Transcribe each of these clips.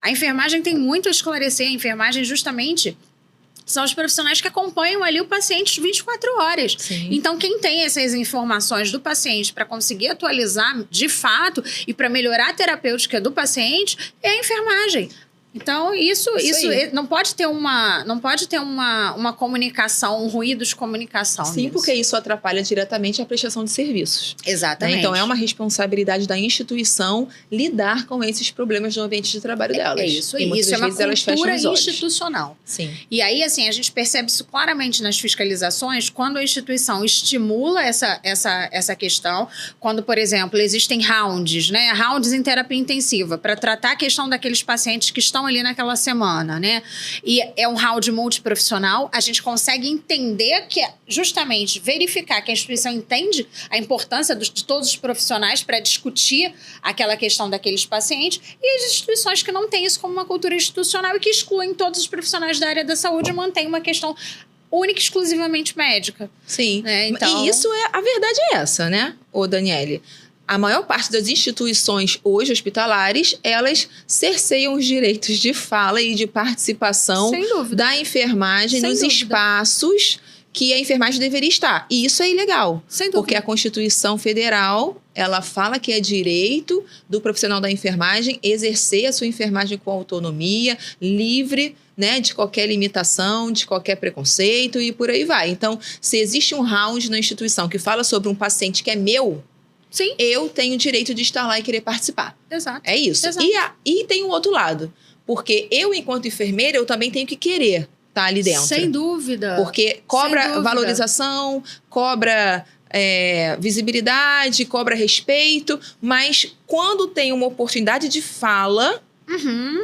A enfermagem tem muito a esclarecer. A enfermagem, justamente, são os profissionais que acompanham ali o paciente 24 horas. Sim. Então, quem tem essas informações do paciente para conseguir atualizar de fato e para melhorar a terapêutica do paciente é a enfermagem. Então, isso não pode ter uma comunicação, um ruído de comunicação. Sim, nisso. porque isso atrapalha diretamente a prestação de serviços. Exatamente. Né? Então, é uma responsabilidade da instituição lidar com esses problemas no ambiente de trabalho delas. É isso aí. E muitas Isso é uma vezes elas fecham cultura os olhos. institucional. Sim. E aí, assim, a gente percebe isso claramente nas fiscalizações, quando a instituição estimula essa questão, quando, por exemplo, existem rounds, né? Rounds em terapia intensiva, para tratar a questão daqueles pacientes que estão ali naquela semana, né? E é um round multiprofissional, a gente consegue entender que, justamente, verificar que a instituição entende a importância de todos os profissionais para discutir aquela questão daqueles pacientes, e as instituições que não têm isso como uma cultura institucional e que excluem todos os profissionais da área da saúde mantêm uma questão única e exclusivamente médica. Sim. Né? Então, E isso a verdade é essa, né, ô Daniele? A maior parte das instituições hoje hospitalares, elas cerceiam os direitos de fala e de participação sem dúvida. da enfermagem Sem nos dúvida. espaços que a enfermagem deveria estar. E isso é ilegal. Sem dúvida. Porque a Constituição Federal, ela fala que é direito do profissional da enfermagem exercer a sua enfermagem com autonomia, livre, né, de qualquer limitação, de qualquer preconceito e por aí vai. Então, se existe um round na instituição que fala sobre um paciente que é meu, Sim. eu tenho o direito de estar lá e querer participar. Exato. É isso. Exato. E tem um outro lado. Porque eu, enquanto enfermeira, eu também tenho que querer estar ali dentro. Sem dúvida. Porque cobra Sem dúvida. valorização, cobra visibilidade, cobra respeito. Mas quando tem uma oportunidade de fala,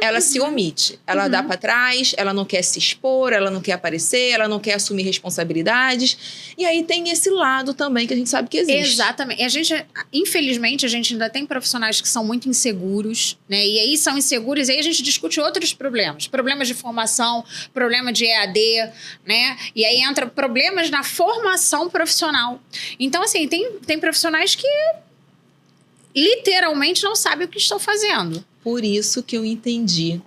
ela se omite. Ela dá para trás, ela não quer se expor, ela não quer aparecer, ela não quer assumir responsabilidades. E aí tem esse lado também que a gente sabe que existe. Exatamente. Infelizmente, a gente ainda tem profissionais que são muito inseguros, né? E aí são inseguros, e aí a gente discute outros problemas. Problemas de formação, problema de EAD, né? E aí entra problemas na formação profissional. Então, assim, tem profissionais que literalmente não sabem o que estão fazendo. Por isso que eu entendi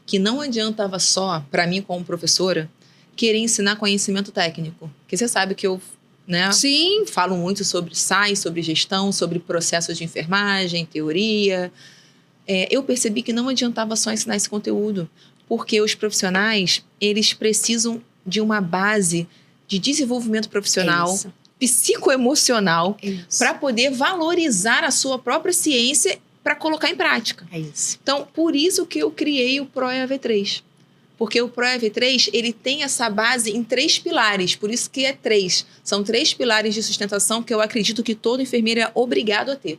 que não adiantava só, para mim como professora, querer ensinar conhecimento técnico. Porque você sabe que eu, né, Sim. falo muito sobre SAI, sobre gestão, sobre processos de enfermagem, teoria. Eu percebi que não adiantava só ensinar esse conteúdo, porque os profissionais, eles precisam de uma base de desenvolvimento profissional, psicoemocional, para poder valorizar a sua própria ciência para colocar em prática. É isso. Então, por isso que eu criei o ProEAV3. Porque o ProEAV3, ele tem essa base em 3 pilares, por isso que é 3. São 3 pilares de sustentação que eu acredito que todo enfermeiro é obrigado a ter.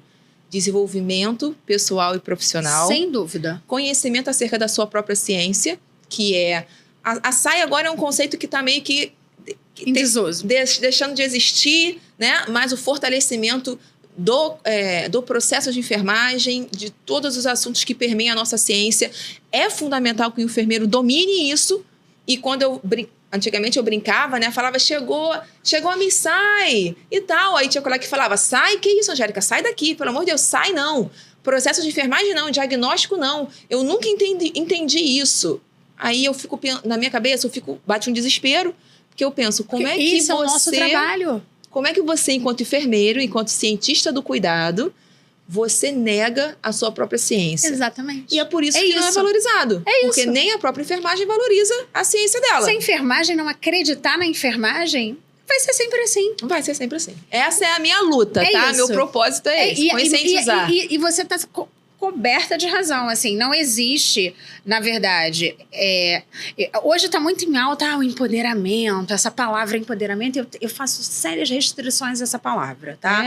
Desenvolvimento pessoal e profissional. Sem dúvida. Conhecimento acerca da sua própria ciência, que é... A SAI agora é um conceito que está meio que... Em desuso. Deixando de existir, né? Mas o fortalecimento do processo de enfermagem, de todos os assuntos que permeiam a nossa ciência. É fundamental que o enfermeiro domine isso. E quando antigamente eu brincava, né? Falava, chegou a Miss SAI e tal. Aí tinha colega que falava, SAI? Que isso, Angélica? Sai daqui, pelo amor de Deus, SAI não. Processo de enfermagem não, diagnóstico não. Eu nunca entendi isso. Aí eu fico, na minha cabeça, bate um desespero, porque eu penso, como é que isso é o nosso trabalho. Como é que você, enquanto enfermeiro, enquanto cientista do cuidado, você nega a sua própria ciência? Exatamente. E é por isso que não é valorizado. Porque nem a própria enfermagem valoriza a ciência dela. Se a enfermagem não acreditar na enfermagem, vai ser sempre assim. Vai ser sempre assim. Essa é a minha luta, tá? Isso. Meu propósito é esse, conscientizar. E você tá coberta de razão, assim, não existe, na verdade, hoje está muito em alta o empoderamento, essa palavra empoderamento, eu faço sérias restrições a essa palavra, tá?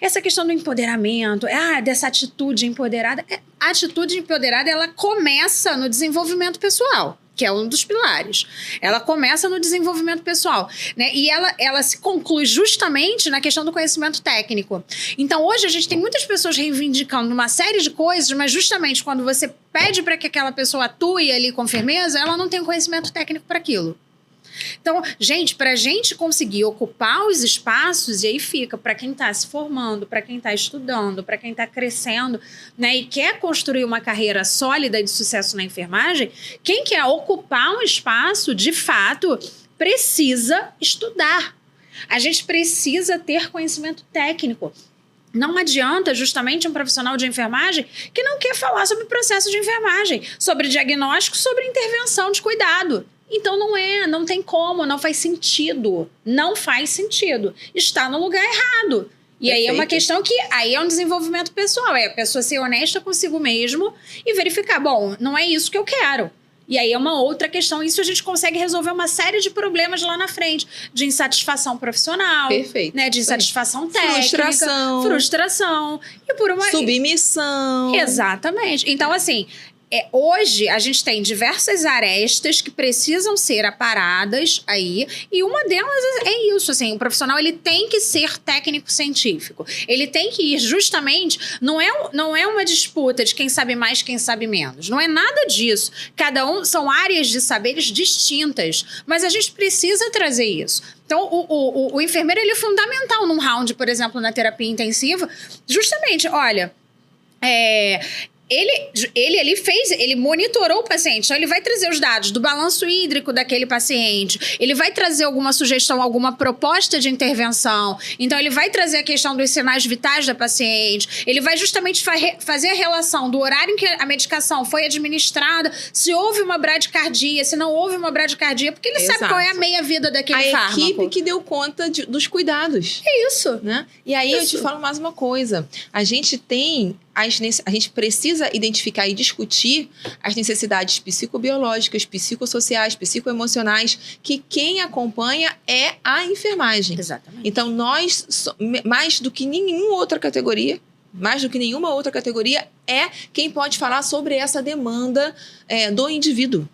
Essa questão do empoderamento, dessa atitude empoderada, a atitude empoderada, ela começa no desenvolvimento pessoal, que é um dos pilares. Ela começa no desenvolvimento pessoal, né? E ela se conclui justamente na questão do conhecimento técnico. Então, hoje, a gente tem muitas pessoas reivindicando uma série de coisas, mas justamente quando você pede para que aquela pessoa atue ali com firmeza, ela não tem o conhecimento técnico para aquilo. Então, gente, para a gente conseguir ocupar os espaços, e aí fica para quem está se formando, para quem está estudando, para quem está crescendo, né, e quer construir uma carreira sólida de sucesso na enfermagem, quem quer ocupar um espaço, de fato, precisa estudar. A gente precisa ter conhecimento técnico. Não adianta justamente um profissional de enfermagem que não quer falar sobre processo de enfermagem, sobre diagnóstico, sobre intervenção de cuidado. Então não tem como, não faz sentido. Não faz sentido. Está no lugar errado. E aí é uma questão que aí é um desenvolvimento pessoal. É a pessoa ser honesta consigo mesmo e verificar, bom, não é isso que eu quero. E aí é uma outra questão. Isso a gente consegue resolver uma série de problemas lá na frente. De insatisfação profissional. Perfeito. Né, de insatisfação técnica. Frustração. E por uma... submissão. Exatamente. Então, assim... hoje a gente tem diversas arestas que precisam ser aparadas aí, e uma delas é isso, assim, o profissional ele tem que ser técnico-científico, ele tem que ir justamente, não é uma disputa de quem sabe mais, quem sabe menos, não é nada disso, cada um são áreas de saberes distintas, mas a gente precisa trazer isso. Então, o enfermeiro ele é fundamental num round, por exemplo, na terapia intensiva, justamente, olha, ele monitorou o paciente, então ele vai trazer os dados do balanço hídrico daquele paciente, ele vai trazer alguma sugestão, alguma proposta de intervenção, então ele vai trazer a questão dos sinais vitais da paciente, ele vai justamente fazer a relação do horário em que a medicação foi administrada, se houve uma bradicardia, se não houve uma bradicardia, porque ele sabe qual é a meia-vida daquele fármaco. A equipe que deu conta dos cuidados. É isso. Né? E aí eu te falo mais uma coisa, a gente precisa identificar e discutir as necessidades psicobiológicas, psicossociais, psicoemocionais, que quem acompanha é a enfermagem. Exatamente. Então, nós, mais do que nenhuma outra categoria, é quem pode falar sobre essa demanda do indivíduo.